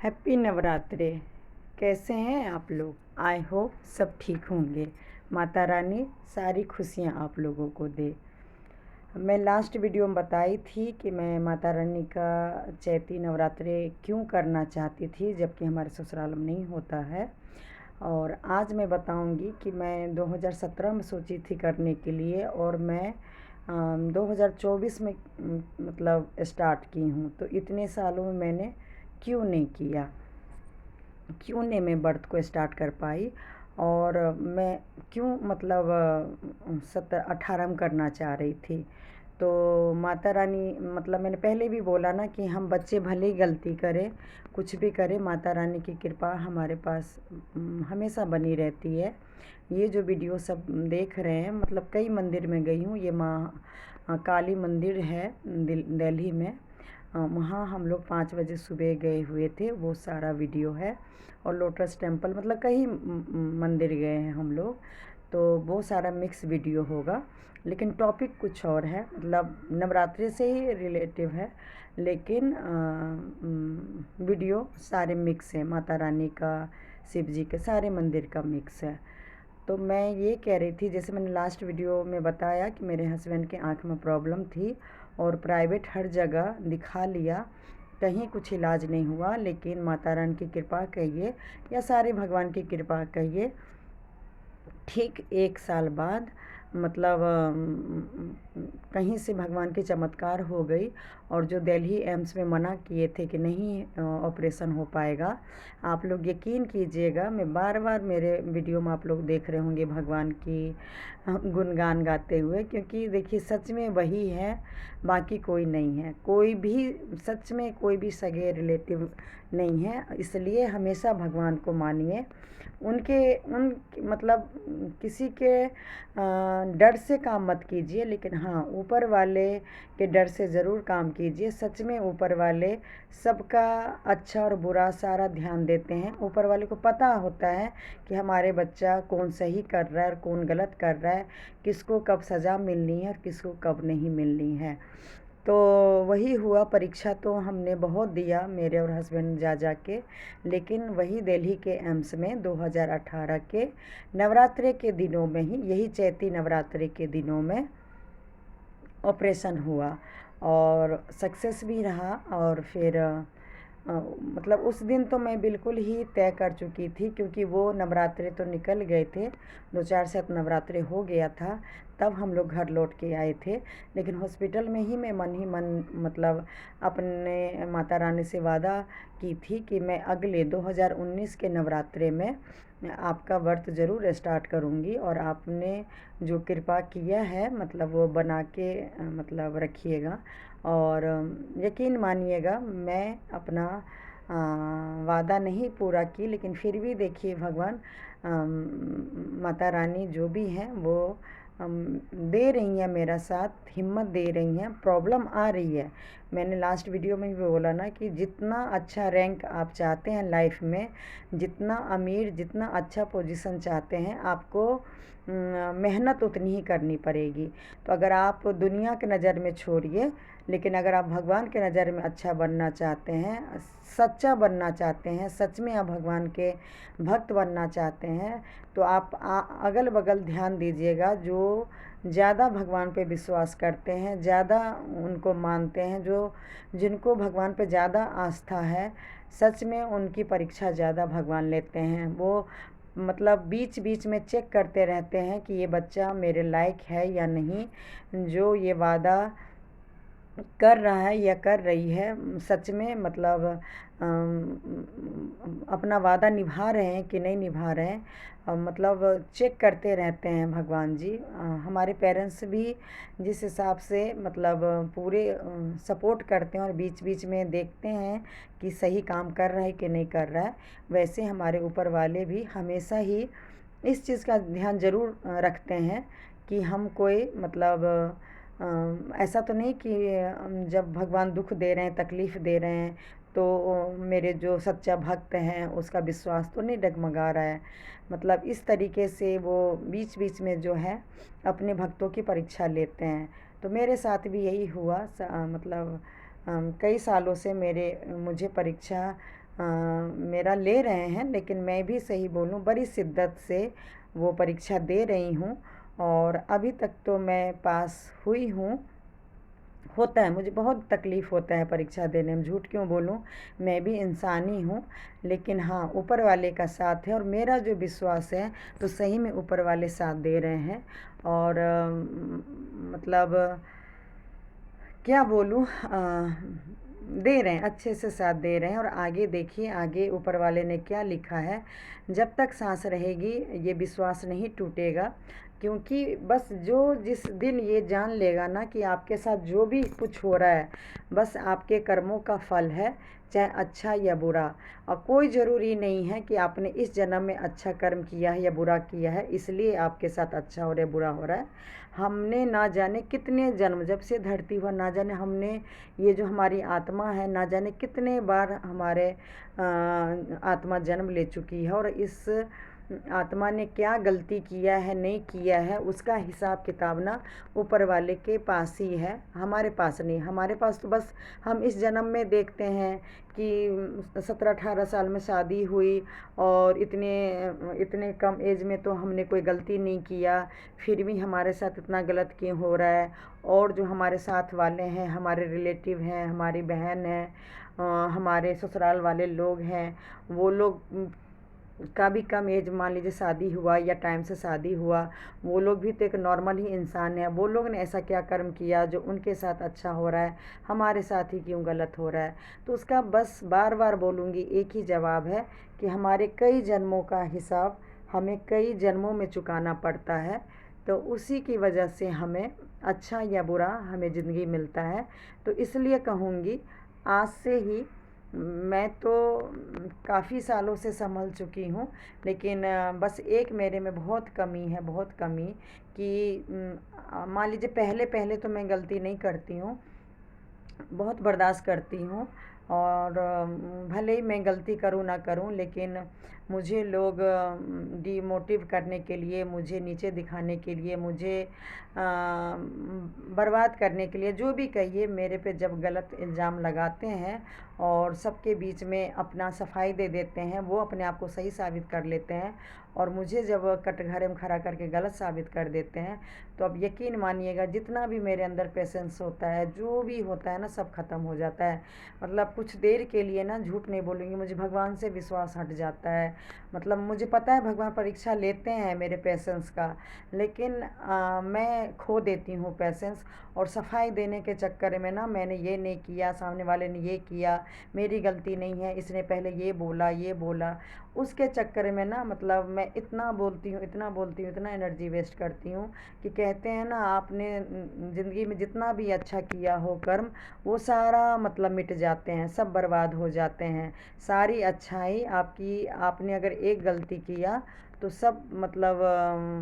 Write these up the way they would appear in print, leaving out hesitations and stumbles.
Happy नवरात्रे। कैसे हैं आप लोग? आई होप सब ठीक होंगे। माता रानी सारी खुशियाँ आप लोगों को दे। मैं लास्ट वीडियो में बताई थी कि मैं माता रानी का चैती नवरात्रे क्यों करना चाहती थी, जबकि हमारे ससुराल में नहीं होता है। और आज मैं बताऊंगी कि मैं 2017 में सोची थी करने के लिए, और मैं 2024 में मतलब स्टार्ट की हूँ। तो इतने सालों में मैंने क्यों नहीं किया, क्यों नहीं मैं व्रत को स्टार्ट कर पाई, और मैं क्यों मतलब 17-18 में करना चाह रही थी। तो माता रानी मतलब मैंने पहले भी बोला ना कि हम बच्चे भले ही गलती करें, कुछ भी करें, माता रानी की कृपा हमारे पास हमेशा बनी रहती है। ये जो वीडियो सब देख रहे हैं, मतलब कई मंदिर में गई हूँ। ये माँ काली मंदिर है दिल्ली में, वहाँ हम लोग 5 बजे सुबह गए हुए थे, वो सारा वीडियो है। और लोटस टेम्पल, मतलब कई मंदिर गए हैं हम लोग, तो वो सारा मिक्स वीडियो होगा। लेकिन टॉपिक कुछ और है, मतलब नवरात्रि से ही रिलेटिव है, लेकिन वीडियो सारे मिक्स है। माता रानी का, शिव जी के, सारे मंदिर का मिक्स है। तो मैं ये कह रही थी, जैसे मैंने लास्ट वीडियो में बताया कि मेरे हस्बैंड के आँख में प्रॉब्लम थी और प्राइवेट हर जगह दिखा लिया, कहीं कुछ इलाज नहीं हुआ। लेकिन माता रानी की कृपा कहिए या सारे भगवान की कृपा कहिए, ठीक 1 साल बाद मतलब कहीं से भगवान की चमत्कार हो गई। और जो दिल्ली एम्स में मना किए थे कि नहीं ऑपरेशन हो पाएगा, आप लोग यकीन कीजिएगा, मैं बार बार मेरे वीडियो में आप लोग देख रहे होंगे भगवान की गुणगान गाते हुए, क्योंकि देखिए सच में वही है, बाकी कोई नहीं है। कोई भी सच में कोई भी सगे रिलेटिव नहीं है, इसलिए हमेशा भगवान को मानिए। उनके उन मतलब किसी के डर से काम मत कीजिए, लेकिन हाँ ऊपर वाले के डर से ज़रूर काम कीजिए। सच में ऊपर वाले सबका अच्छा और बुरा सारा ध्यान देते हैं। ऊपर वाले को पता होता है कि हमारे बच्चा कौन सही कर रहा है और कौन गलत कर रहा है, किसको कब सज़ा मिलनी है और किसको कब नहीं मिलनी है। तो वही हुआ, परीक्षा तो हमने बहुत दिया मेरे और हस्बैंड जा के, लेकिन वही दिल्ली के एम्स में 2018 के नवरात्रि के दिनों में ही, यही चैती नवरात्रि के दिनों में ऑपरेशन हुआ और सक्सेस भी रहा। और फिर मतलब उस दिन तो मैं बिल्कुल ही तय कर चुकी थी, क्योंकि वो नवरात्रे तो निकल गए थे, 2-4 सात नवरात्रे हो गया था, तब हम लोग घर लौट के आए थे। लेकिन हॉस्पिटल में ही मैं मन ही मन मतलब अपने माता रानी से वादा की थी कि मैं अगले 2019 के नवरात्रे में आपका व्रत ज़रूर स्टार्ट करूँगी, और आपने जो कृपा किया है मतलब वो बना के मतलब रखिएगा। और यकीन मानिएगा, मैं अपना वादा नहीं पूरा की, लेकिन फिर भी देखिए भगवान माता रानी जो भी हैं वो दे रही हैं मेरा साथ, हिम्मत दे रही हैं। प्रॉब्लम आ रही है, मैंने लास्ट वीडियो में भी बोला ना कि जितना अच्छा रैंक आप चाहते हैं लाइफ में, जितना अमीर, जितना अच्छा पोजीशन चाहते हैं, आपको मेहनत उतनी ही करनी पड़ेगी। तो अगर आप दुनिया के नज़र में छोड़िए, लेकिन अगर आप भगवान के नज़र में अच्छा बनना चाहते हैं, सच्चा बनना चाहते हैं, सच में आप भगवान के भक्त बनना चाहते हैं, तो आप अगल बगल ध्यान दीजिएगा। जो ज़्यादा भगवान पे विश्वास करते हैं, ज़्यादा उनको मानते हैं, जो जिनको भगवान पे ज़्यादा आस्था है, सच में उनकी परीक्षा ज़्यादा भगवान लेते हैं। वो मतलब बीच बीच में चेक करते रहते हैं कि ये बच्चा मेरे लायक है या नहीं, जो ये वादा कर रहा है या कर रही है, सच में मतलब अपना वादा निभा रहे हैं कि नहीं निभा रहे हैं, मतलब चेक करते रहते हैं भगवान जी। हमारे पेरेंट्स भी जिस हिसाब से मतलब पूरे सपोर्ट करते हैं और बीच बीच में देखते हैं कि सही काम कर रहा है कि नहीं कर रहा है, वैसे हमारे ऊपर वाले भी हमेशा ही इस चीज़ का ध्यान ज़रूर रखते हैं कि हम कोई मतलब ऐसा तो नहीं कि जब भगवान दुख दे रहे हैं, तकलीफ़ दे रहे हैं, तो मेरे जो सच्चा भक्त हैं उसका विश्वास तो नहीं डगमगा रहा है। मतलब इस तरीके से वो बीच बीच में जो है अपने भक्तों की परीक्षा लेते हैं। तो मेरे साथ भी यही हुआ। मतलब कई सालों से मुझे परीक्षा मेरा ले रहे हैं, लेकिन मैं भी सही बोलूँ बड़ी शिद्दत से वो परीक्षा दे रही हूँ और अभी तक तो मैं पास हुई हूँ। होता है, मुझे बहुत तकलीफ़ होता है परीक्षा देने में, झूठ क्यों बोलूँ, मैं भी इंसान ही हूँ। लेकिन हाँ, ऊपर वाले का साथ है और मेरा जो विश्वास है तो सही में ऊपर वाले साथ दे रहे हैं। और मतलब क्या बोलूँ, दे रहे हैं, अच्छे से साथ दे रहे हैं। और आगे देखिए, आगे ऊपर वाले ने क्या लिखा है। जब तक सांस रहेगी ये विश्वास नहीं टूटेगा, क्योंकि बस जो जिस दिन ये जान लेगा ना कि आपके साथ जो भी कुछ हो रहा है बस आपके कर्मों का फल है, चाहे अच्छा या बुरा। और कोई ज़रूरी नहीं है कि आपने इस जन्म में अच्छा कर्म किया है या बुरा किया है इसलिए आपके साथ अच्छा हो रहा है बुरा हो रहा है। हमने ना जाने कितने जन्म, जब से धरती हुआ ना जाने हमने, ये जो हमारी आत्मा है ना जाने कितने बार हमारे आत्मा जन्म ले चुकी है। और इस आत्मा ने क्या गलती किया है नहीं किया है उसका हिसाब किताब ना ऊपर वाले के पास ही है, हमारे पास नहीं। हमारे पास तो बस हम इस जन्म में देखते हैं कि 17-18 साल में शादी हुई और इतने इतने कम एज में तो हमने कोई गलती नहीं किया, फिर भी हमारे साथ इतना गलत क्यों हो रहा है। और जो हमारे साथ वाले हैं, हमारे रिलेटिव हैं, हमारी बहन है, हमारे ससुराल वाले लोग हैं, वो लोग का भी कम एज, मान लीजिए शादी हुआ या टाइम से शादी हुआ, वो लोग भी तो एक नॉर्मल ही इंसान है। वो लोग ने ऐसा क्या कर्म किया जो उनके साथ अच्छा हो रहा है, हमारे साथ ही क्यों गलत हो रहा है। तो उसका बस बार बार बोलूँगी एक ही जवाब है कि हमारे कई जन्मों का हिसाब हमें कई जन्मों में चुकाना पड़ता है। तो उसी की वजह से हमें अच्छा या बुरा हमें ज़िंदगी मिलता है। तो इसलिए कहूँगी, आज से ही मैं तो काफ़ी सालों से संभल चुकी हूँ, लेकिन बस एक मेरे में बहुत कमी है, बहुत कमी कि मान लीजिए पहले पहले तो मैं गलती नहीं करती हूँ, बहुत बर्दाश्त करती हूँ। और भले ही मैं गलती करूँ ना करूँ, लेकिन मुझे लोग डिमोटिव करने के लिए, मुझे नीचे दिखाने के लिए, मुझे बर्बाद करने के लिए, जो भी कहिए, मेरे पे जब गलत इल्ज़ाम लगाते हैं और सबके बीच में अपना सफाई दे देते हैं, वो अपने आप को सही साबित कर लेते हैं और मुझे जब कटघरे में खड़ा करके गलत साबित कर देते हैं, तो अब यकीन मानिएगा जितना भी मेरे अंदर पेशेंस होता है, जो भी होता है ना, सब ख़त्म हो जाता है। मतलब कुछ देर के लिए ना, झूठ नहीं बोलूँगी, मुझे भगवान से विश्वास हट जाता है। मतलब मुझे पता है भगवान परीक्षा लेते हैं मेरे पेशेंस का, लेकिन मैं खो देती हूँ पेशेंस। और सफाई देने के चक्कर में ना, मैंने ये नहीं किया, सामने वाले ने ये किया, मेरी गलती नहीं है, इसने पहले ये बोला ये बोला, उसके चक्कर में ना मतलब मैं इतना बोलती हूँ, इतना बोलती हूँ, इतना एनर्जी वेस्ट करती हूँ कि कहते हैं ना, आपने ज़िंदगी में जितना भी अच्छा किया हो कर्म, वो सारा मतलब मिट जाते हैं, सब बर्बाद हो जाते हैं। सारी अच्छाई आपकी, आपने अगर एक गलती किया तो सब मतलब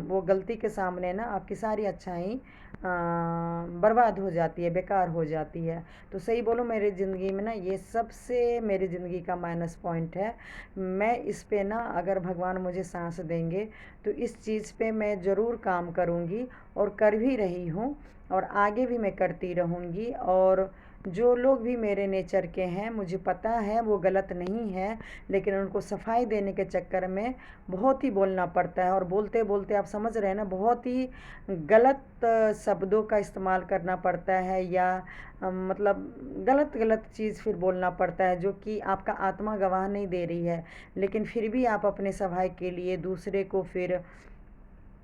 वो गलती के सामने ना आपकी सारी अच्छाई बर्बाद हो जाती है, बेकार हो जाती है। तो सही बोलूँ, मेरी ज़िंदगी में ना ये सबसे मेरी ज़िंदगी का माइनस पॉइंट है। मैं इस पे ना, अगर भगवान मुझे सांस देंगे तो इस चीज़ पे मैं ज़रूर काम करूँगी और कर भी रही हूँ और आगे भी मैं करती रहूँगी। और जो लोग भी मेरे नेचर के हैं, मुझे पता है वो गलत नहीं है, लेकिन उनको सफाई देने के चक्कर में बहुत ही बोलना पड़ता है। और बोलते बोलते आप समझ रहे हैं ना, बहुत ही गलत शब्दों का इस्तेमाल करना पड़ता है, या मतलब गलत गलत चीज़ फिर बोलना पड़ता है, जो कि आपका आत्मा गवाह नहीं दे रही है। लेकिन फिर भी आप अपने सफाई के लिए दूसरे को, फिर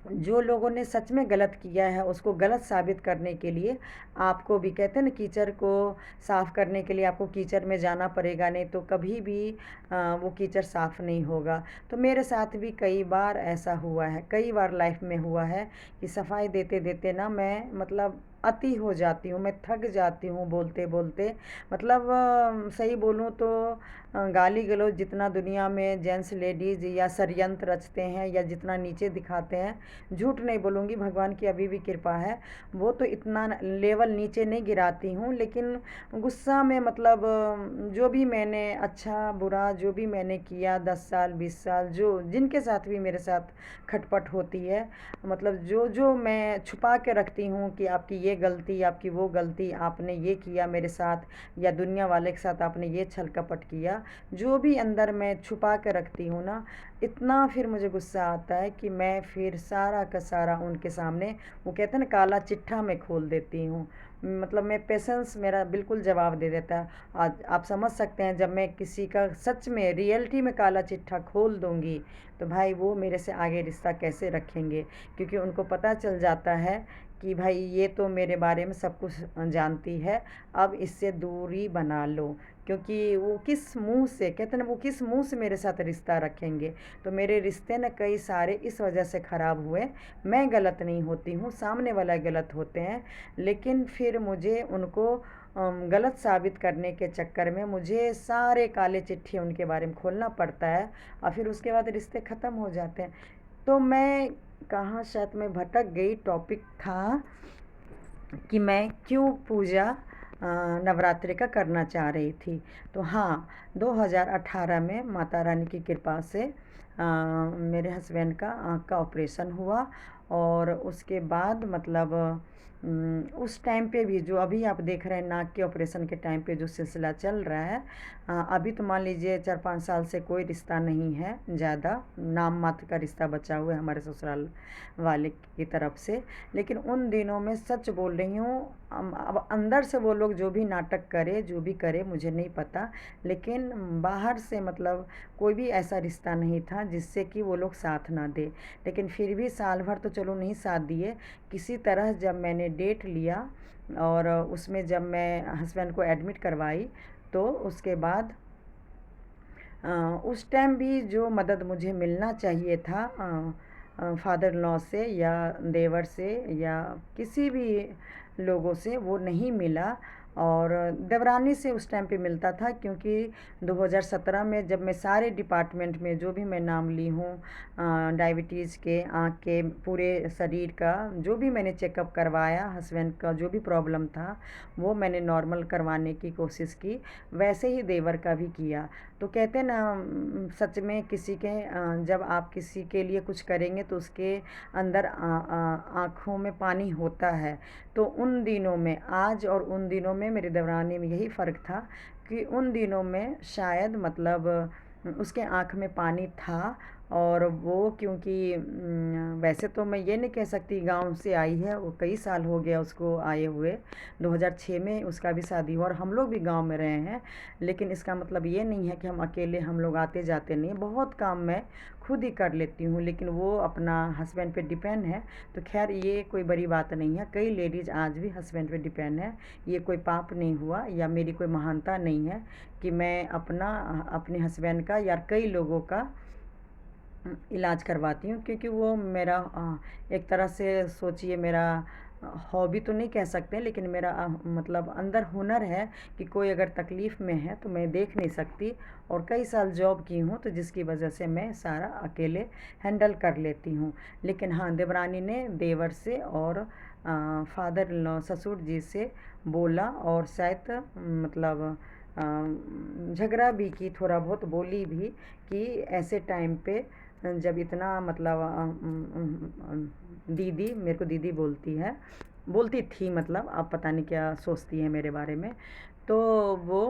जो लोगों ने सच में गलत किया है उसको गलत साबित करने के लिए आपको भी, कहते हैं ना, कीचड़ को साफ़ करने के लिए आपको कीचड़ में जाना पड़ेगा, नहीं तो कभी भी वो कीचड़ साफ़ नहीं होगा। तो मेरे साथ भी कई बार ऐसा हुआ है, कई बार लाइफ में हुआ है कि सफाई देते देते ना मैं मतलब अति हो जाती हूँ, मैं थक जाती हूँ बोलते बोलते। मतलब सही बोलूँ तो गाली गलौज जितना दुनिया में जेंट्स लेडीज़ या षड्यंत्र रचते हैं या जितना नीचे दिखाते हैं, झूठ नहीं बोलूँगी, भगवान की अभी भी कृपा है, वो तो इतना लेवल नीचे नहीं गिराती हूँ। लेकिन गुस्सा में मतलब जो भी मैंने अच्छा बुरा जो भी मैंने किया 10 साल 20 साल, जो जिनके साथ भी मेरे साथ खटपट होती है, मतलब जो जो मैं छुपा के रखती हूँ कि आपकी ये गलती, आपकी वो गलती, आपने ये किया मेरे साथ, या दुनिया वाले के साथ आपने ये छल कपट किया, जो भी अंदर मैं छुपा के रखती हूँ ना, इतना फिर मुझे गुस्सा आता है कि मैं फिर सारा का सारा उनके सामने, वो कहते हैं ना, काला चिट्ठा मैं खोल देती हूँ। मतलब मैं पेशेंस मेरा बिल्कुल जवाब दे देता है। आज आप समझ सकते हैं, जब मैं किसी का सच में रियलिटी में काला चिट्ठा खोल दूँगी, तो भाई वो मेरे से आगे रिश्ता कैसे रखेंगे, क्योंकि उनको पता चल जाता है कि भाई ये तो मेरे बारे में सब कुछ जानती है, अब इससे दूरी बना लो। क्योंकि वो किस मुंह से, कहते हैं ना, वो किस मुंह से मेरे साथ रिश्ता रखेंगे। तो मेरे रिश्ते ना कई सारे इस वजह से ख़राब हुए। मैं गलत नहीं होती हूँ, सामने वाला गलत होते हैं, लेकिन फिर मुझे उनको गलत साबित करने के चक्कर में मुझे सारे काले चिट्ठी उनके बारे में खोलना पड़ता है, और फिर उसके बाद रिश्ते ख़त्म हो जाते हैं। तो मैं कहाँ, शायद मैं भटक गई। टॉपिक था कि मैं क्यों पूजा नवरात्रि का करना चाह रही थी। तो हाँ, 2018 में माता रानी की कृपा से मेरे हस्बैंड का आँख का ऑपरेशन हुआ, और उसके बाद मतलब उस टाइम पे भी, जो अभी आप देख रहे हैं नाक के ऑपरेशन के टाइम पे जो सिलसिला चल रहा है, अभी तो मान लीजिए 4-5 साल से कोई रिश्ता नहीं है, ज़्यादा नाम मात्र का रिश्ता बचा हुआ है हमारे ससुराल वाले की तरफ से। लेकिन उन दिनों में सच बोल रही हूँ, अब अंदर से वो लोग जो भी नाटक करे, जो भी करे, मुझे नहीं पता, लेकिन बाहर से मतलब कोई भी ऐसा रिश्ता नहीं था जिससे कि वो लोग साथ ना दे। लेकिन फिर भी साल भर तो चलो नहीं साथ दिए, किसी तरह जब मैंने डेट लिया, और उसमें जब मैं हस्बैंड को एडमिट करवाई, तो उसके बाद उस टाइम भी जो मदद मुझे मिलना चाहिए था फादर लॉ से या देवर से या किसी भी लोगों से, वो नहीं मिला। और देवरानी से उस टाइम पे मिलता था, क्योंकि 2017 में जब मैं सारे डिपार्टमेंट में जो भी मैं नाम ली हूँ, डायबिटीज़ के, आँख के, पूरे शरीर का जो भी मैंने चेकअप करवाया, हस्बैंड का जो भी प्रॉब्लम था वो मैंने नॉर्मल करवाने की कोशिश की, वैसे ही देवर का भी किया। तो कहते हैं ना, सच में किसी के जब आप किसी के लिए कुछ करेंगे तो उसके अंदर आँखों में पानी होता है। तो उन दिनों में, आज और उन दिनों में मेरी देवरानी में यही फ़र्क था कि उन दिनों में शायद मतलब उसके आँख में पानी था, और वो क्योंकि वैसे तो मैं ये नहीं कह सकती गांव से आई है, वो कई साल हो गया उसको आए हुए, 2006 में उसका भी शादी हुआ, और हम लोग भी गांव में रहे हैं। लेकिन इसका मतलब ये नहीं है कि हम अकेले, हम लोग आते जाते नहीं, बहुत काम मैं खुद ही कर लेती हूँ, लेकिन वो अपना हस्बैंड पे डिपेंड है। तो खैर ये कोई बड़ी बात नहीं है, कई लेडीज़ आज भी हस्बैंड पे डिपेंड है, ये कोई पाप नहीं हुआ या मेरी कोई महानता नहीं है कि मैं अपने हस्बैंड का या कई लोगों का इलाज करवाती हूँ, क्योंकि वो मेरा एक तरह से सोचिए मेरा हॉबी तो नहीं कह सकते, लेकिन मेरा मतलब अंदर हुनर है कि कोई अगर तकलीफ़ में है तो मैं देख नहीं सकती, और कई साल जॉब की हूँ, तो जिसकी वजह से मैं सारा अकेले हैंडल कर लेती हूँ। लेकिन हाँ, देवरानी ने देवर से और फादर इन लॉ ससुर जी से बोला, और शायद मतलब झगड़ा भी की, थोड़ा बहुत बोली भी कि ऐसे टाइम पे जब इतना मतलब दीदी, मेरे को दीदी बोलती थी, मतलब अब पता नहीं क्या सोचती है मेरे बारे में। तो वो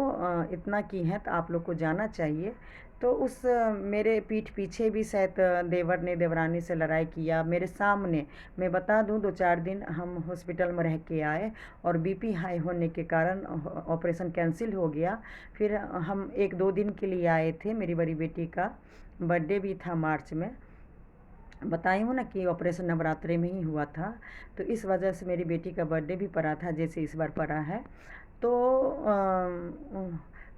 इतना की हैं तो आप लोग को जाना चाहिए। तो उस मेरे पीठ पीछे भी शायद देवर ने देवरानी से लड़ाई किया मेरे सामने। मैं बता दूं, 2-4 दिन हम हॉस्पिटल में रह के आए, और बीपी हाई होने के कारण ऑपरेशन कैंसिल हो गया। फिर हम 1-2 दिन के लिए आए थे, मेरी बड़ी बेटी का बर्थडे भी था मार्च में। बताई हूँ ना कि ऑपरेशन नवरात्रि में ही हुआ था, तो इस वजह से मेरी बेटी का बर्थडे भी पड़ा था, जैसे इस बार पड़ा है। तो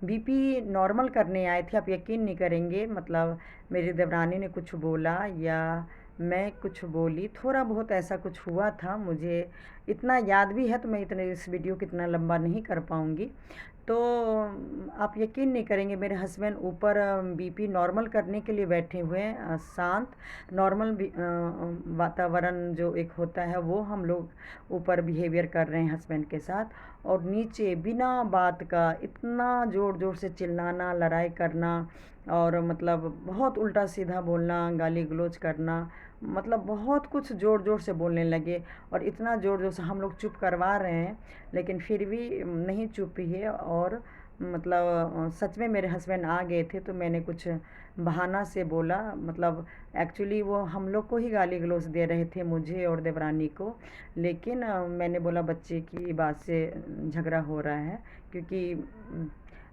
बीपी नॉर्मल करने आए थे, आप यकीन नहीं करेंगे, मतलब मेरी देवरानी ने कुछ बोला या मैं कुछ बोली, थोड़ा बहुत ऐसा कुछ हुआ था, मुझे इतना याद भी है, तो मैं इतने इस वीडियो को इतना लंबा नहीं कर पाऊँगी। तो आप यकीन नहीं करेंगे, मेरे हस्बैंड ऊपर बीपी नॉर्मल करने के लिए बैठे हुए हैं, शांत नॉर्मल वातावरण जो एक होता है वो हम लोग ऊपर बिहेवियर कर रहे हैं हस्बैंड के साथ, और नीचे बिना बात का इतना ज़ोर ज़ोर से चिल्लाना, लड़ाई करना, और मतलब बहुत उल्टा सीधा बोलना, गाली गलौज करना, मतलब बहुत कुछ ज़ोर ज़ोर से बोलने लगे, और इतना ज़ोर ज़ोर से हम लोग चुप करवा रहे हैं, लेकिन फिर भी नहीं चुप है। और मतलब सच में मेरे हस्बैंड आ गए थे, तो मैंने कुछ बहाना से बोला, मतलब एक्चुअली वो हम लोग को ही गाली गलौज दे रहे थे, मुझे और देवरानी को। लेकिन मैंने बोला बच्चे की बात से झगड़ा हो रहा है, क्योंकि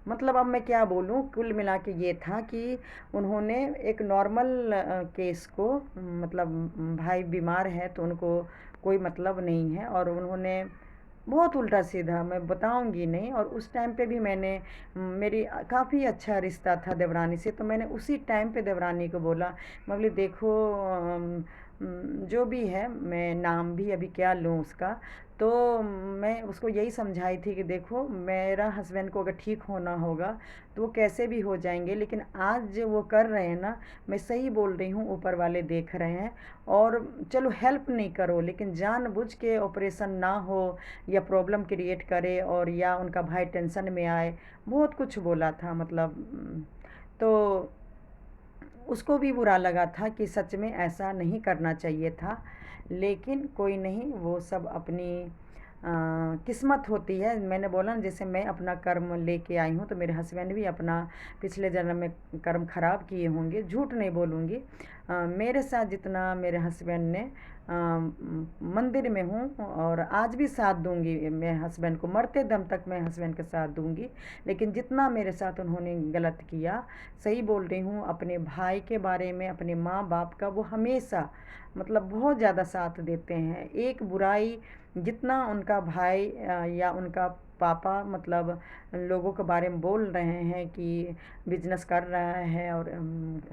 मतलब अब मैं क्या बोलूँ, कुल मिला के ये था कि उन्होंने एक नॉर्मल केस को, मतलब भाई बीमार है तो उनको कोई मतलब नहीं है, और उन्होंने बहुत उल्टा सीधा, मैं बताऊंगी नहीं। और उस टाइम पे भी मैंने, मेरी काफ़ी अच्छा रिश्ता था देवरानी से, तो मैंने उसी टाइम पे देवरानी को बोला, मैं बोली देखो जो भी है, मैं नाम भी अभी क्या लूँ उसका, तो मैं उसको यही समझाई थी कि देखो मेरा हस्बैंड को अगर ठीक होना होगा तो वो कैसे भी हो जाएंगे, लेकिन आज जो वो कर रहे हैं ना, मैं सही बोल रही हूँ, ऊपर वाले देख रहे हैं। और चलो हेल्प नहीं करो, लेकिन जानबूझ के ऑपरेशन ना हो या प्रॉब्लम क्रिएट करे, और या उनका भाई टेंशन में आए, बहुत कुछ बोला था मतलब। तो उसको भी बुरा लगा था कि सच में ऐसा नहीं करना चाहिए था, लेकिन कोई नहीं, वो सब अपनी किस्मत होती है। मैंने बोला ना, जैसे मैं अपना कर्म लेके आई हूँ, तो मेरे हस्बैंड भी अपना पिछले जन्म में कर्म खराब किए होंगे, झूठ नहीं बोलूँगी। मेरे साथ जितना मेरे हस्बैंड ने मंदिर में हूँ, और आज भी साथ दूंगी, मैं हस्बैंड को मरते दम तक मैं हस्बैंड के साथ दूंगी, लेकिन जितना मेरे साथ उन्होंने गलत किया, सही बोल रही हूँ, अपने भाई के बारे में, अपने माँ बाप का वो हमेशा मतलब बहुत ज़्यादा साथ देते हैं। एक बुराई जितना उनका भाई या उनका पापा मतलब लोगों के बारे में बोल रहे हैं कि बिजनेस कर रहा है और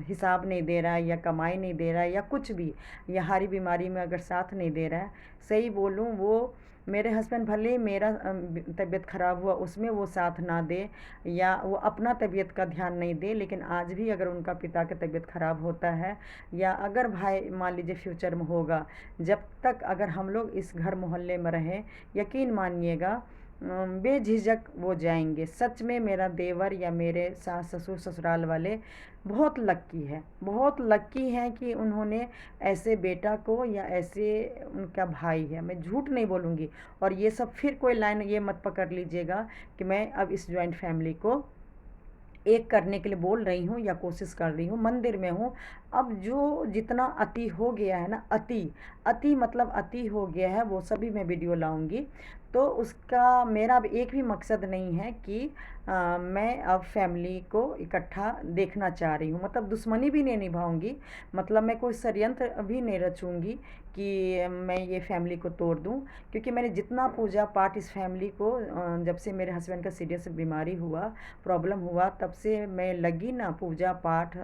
हिसाब नहीं दे रहा है, या कमाई नहीं दे रहा है, या कुछ भी, या हारी बीमारी में अगर साथ नहीं दे रहा है, सही बोलूँ वो मेरे हस्बैंड भले ही मेरा तबीयत ख़राब हुआ उसमें वो साथ ना दे, या वो अपना तबीयत का ध्यान नहीं दे, लेकिन आज भी अगर उनका पिता की तबीयत ख़राब होता है, या अगर भाई मान लीजिए फ्यूचर में होगा, जब तक अगर हम लोग इस घर मोहल्ले में रहें, यकीन मानिएगा बेझिझक वो जाएंगे। सच में मेरा देवर या मेरे सास ससुर ससुराल वाले बहुत लक्की है, बहुत लक्की हैं कि उन्होंने ऐसे बेटा को, या ऐसे उनका भाई है, मैं झूठ नहीं बोलूँगी। और ये सब फिर कोई लाइन ये मत पकड़ लीजिएगा कि मैं अब इस जॉइंट फैमिली को एक करने के लिए बोल रही हूँ या कोशिश कर रही हूँ, मंदिर में हूँ। अब जो जितना अति हो गया है ना, अति अति मतलब अति हो गया है, वो सभी मैं वीडियो लाऊंगी। तो उसका मेरा अब एक भी मकसद नहीं है कि मैं अब फैमिली को इकट्ठा देखना चाह रही हूँ, मतलब दुश्मनी भी नहीं निभाऊंगी, मतलब मैं कोई षड्यंत्र भी नहीं रचूंगी कि मैं ये फैमिली को तोड़ दूं। क्योंकि मैंने जितना पूजा पाठ इस फैमिली को, जब से मेरे हस्बैंड का सीरियस बीमारी हुआ, प्रॉब्लम हुआ, तब से मैं लगी ना, पूजा पाठ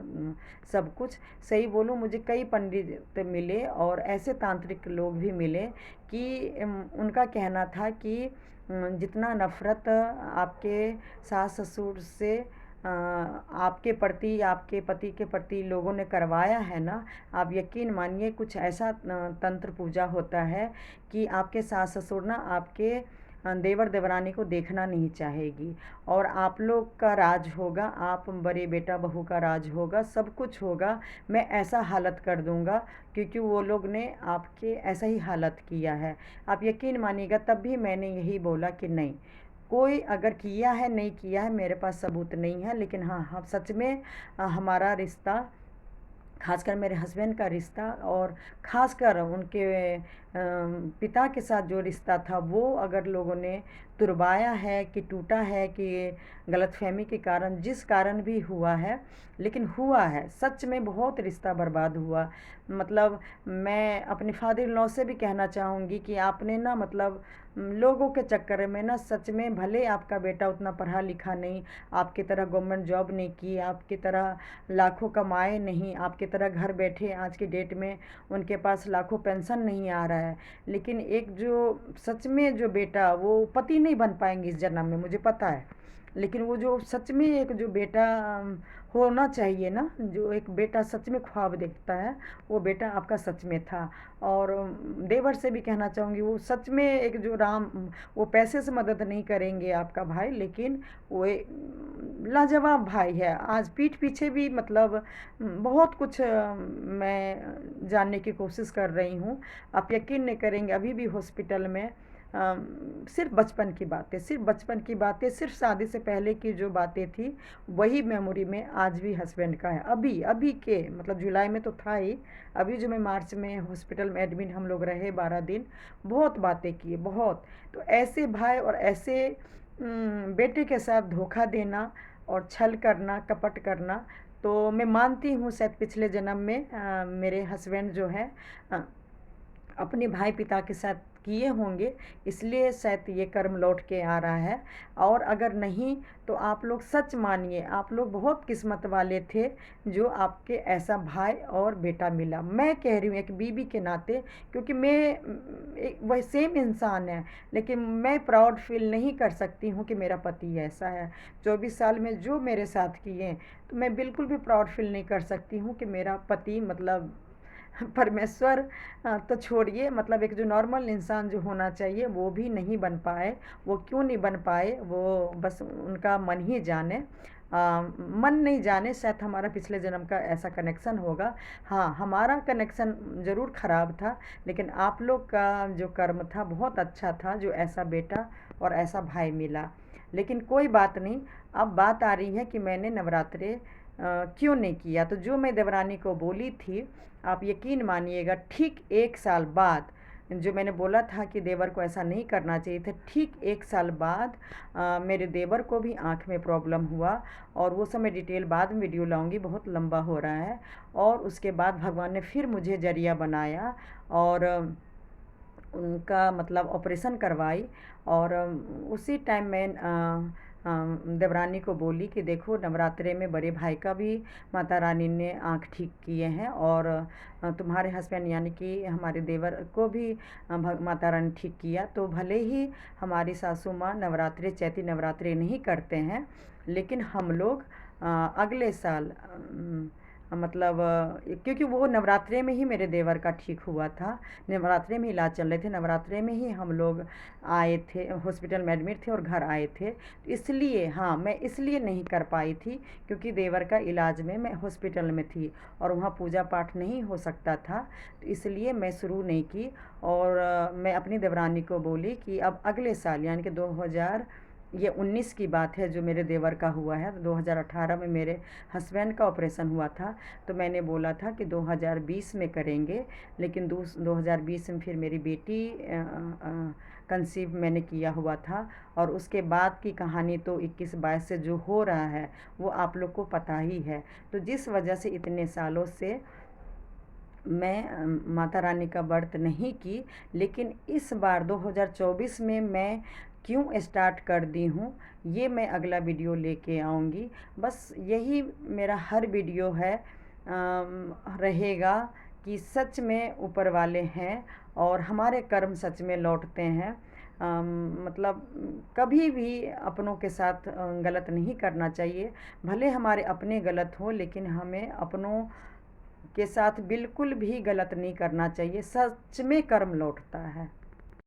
सब कुछ। सही बोलूँ, मुझे कई पंडित मिले और ऐसे तांत्रिक लोग भी मिले कि उनका कहना था कि जितना नफ़रत आपके सास ससुर से आपके प्रति, आपके पति के प्रति लोगों ने करवाया है ना, आप यकीन मानिए कुछ ऐसा तंत्र पूजा होता है कि आपके सास ससुर ना आपके देवर देवरानी को देखना नहीं चाहेगी, और आप लोग का राज होगा, आप बड़े बेटा बहू का राज होगा, सब कुछ होगा। मैं ऐसा हालत कर दूंगा, क्योंकि वो लोग ने आपके ऐसा ही हालत किया है। आप यकीन मानिएगा, तब भी मैंने यही बोला कि नहीं, कोई अगर किया है नहीं किया है, मेरे पास सबूत नहीं है, लेकिन हाँ हाँ सच में हमारा रिश्ता, खासकर मेरे हस्बैंड का रिश्ता, और खासकर उनके पिता के साथ जो रिश्ता था, वो अगर लोगों ने तुड़वाया है कि टूटा है, कि गलतफहमी के कारण, जिस कारण भी हुआ है, लेकिन हुआ है, सच में बहुत रिश्ता बर्बाद हुआ। मतलब मैं अपने फादर इन लॉ से भी कहना चाहूँगी कि आपने ना मतलब लोगों के चक्कर में ना, सच में भले आपका बेटा उतना पढ़ा लिखा नहीं, आपकी तरह गवर्नमेंट जॉब नहीं की, आपकी तरह लाखों कमाए नहीं, आपकी तरह घर बैठे आज की डेट में उनके पास लाखों पेंशन नहीं आ रहा है, लेकिन एक जो सच में जो बेटा, वो पति नहीं बन पाएंगे इस जन्म में, मुझे पता है। लेकिन वो जो सच में एक जो बेटा होना चाहिए ना, जो एक बेटा सच में ख्वाब देखता है, वो बेटा आपका सच में था। और देवर से भी कहना चाहूँगी, वो सच में एक जो राम, वो पैसे से मदद नहीं करेंगे आपका भाई, लेकिन वो लाजवाब भाई है। आज पीठ पीछे भी मतलब बहुत कुछ मैं जानने की कोशिश कर रही हूँ। आप यकीन नहीं करेंगे, अभी भी हॉस्पिटल में सिर्फ बचपन की बातें, सिर्फ बचपन की बातें, सिर्फ शादी से पहले की जो बातें थी, वही मेमोरी में आज भी हस्बैंड का है। अभी अभी के मतलब जुलाई में तो था ही, अभी जो मैं मार्च में हॉस्पिटल में एडमिट हम लोग रहे 12 दिन, बहुत बातें किए बहुत। तो ऐसे भाई और ऐसे बेटे के साथ धोखा देना और छल करना, कपट करना, तो मैं मानती हूँ शायद पिछले जन्म में मेरे हस्बैंड जो है अपने भाई पिता के साथ किए होंगे, इसलिए शायद ये कर्म लौट के आ रहा है। और अगर नहीं तो आप लोग सच मानिए, आप लोग बहुत किस्मत वाले थे जो आपके ऐसा भाई और बेटा मिला। मैं कह रही हूँ एक बीवी के नाते, क्योंकि मैं एक वह सेम इंसान है, लेकिन मैं प्राउड फील नहीं कर सकती हूँ कि मेरा पति ऐसा है। 24 साल में जो मेरे साथ किए, तो मैं बिल्कुल भी प्राउड फील नहीं कर सकती हूँ कि मेरा पति मतलब परमेश्वर तो छोड़िए, मतलब एक जो नॉर्मल इंसान जो होना चाहिए वो भी नहीं बन पाए। वो क्यों नहीं बन पाए, वो बस उनका मन ही जाने। मन नहीं जाने, शायद हमारा पिछले जन्म का ऐसा कनेक्शन होगा। हाँ, हमारा कनेक्शन ज़रूर ख़राब था, लेकिन आप लोग का जो कर्म था बहुत अच्छा था, जो ऐसा बेटा और ऐसा भाई मिला। लेकिन कोई बात नहीं, अब बात आ रही है कि मैंने नवरात्रे क्यों नहीं किया। तो जो मैं देवरानी को बोली थी, आप यकीन मानिएगा, ठीक 1 साल बाद, जो मैंने बोला था कि देवर को ऐसा नहीं करना चाहिए था, ठीक 1 साल बाद मेरे देवर को भी आँख में प्रॉब्लम हुआ। और वो सब मैं डिटेल बाद में वीडियो लाऊंगी, बहुत लंबा हो रहा है। और उसके बाद भगवान ने फिर मुझे जरिया बनाया और उनका मतलब ऑपरेशन करवाई। और उसी टाइम मैं देवरानी को बोली कि देखो, नवरात्रे में बड़े भाई का भी माता रानी ने आँख ठीक किए हैं, और तुम्हारे हस्बैंड यानी कि हमारे देवर को भी माता रानी ठीक किया। तो भले ही हमारी सासू माँ नवरात्रे, चैती नवरात्रे नहीं करते हैं, लेकिन हम लोग अगले साल मतलब क्योंकि वो नवरात्रे में ही मेरे देवर का ठीक हुआ था, नवरात्रे में इलाज चल रहे थे, नवरात्रे में ही हम लोग आए थे, हॉस्पिटल में एडमिट थे और घर आए थे। तो इसलिए हाँ, मैं इसलिए नहीं कर पाई थी क्योंकि देवर का इलाज में मैं हॉस्पिटल में थी और वहाँ पूजा पाठ नहीं हो सकता था, तो इसलिए मैं शुरू नहीं की। और मैं अपनी देवरानी को बोली कि अब अगले साल यानी कि 2019 की बात है जो मेरे देवर का हुआ है। 2018 में मेरे हस्बैंड का ऑपरेशन हुआ था, तो मैंने बोला था कि 2020 में करेंगे, लेकिन 2020 में फिर मेरी बेटी कंसीव मैंने किया हुआ था। और उसके बाद की कहानी तो 21-22 से जो हो रहा है वो आप लोग को पता ही है। तो जिस वजह से इतने सालों से मैं माता रानी का व्रत नहीं की, लेकिन इस बार 2024 में मैं क्यों स्टार्ट कर दी हूँ, ये मैं अगला वीडियो लेके आऊँगी। बस यही मेरा हर वीडियो है रहेगा कि सच में ऊपर वाले हैं और हमारे कर्म सच में लौटते हैं। मतलब कभी भी अपनों के साथ गलत नहीं करना चाहिए। भले हमारे अपने गलत हो, लेकिन हमें अपनों के साथ बिल्कुल भी गलत नहीं करना चाहिए। सच में कर्म लौटता है।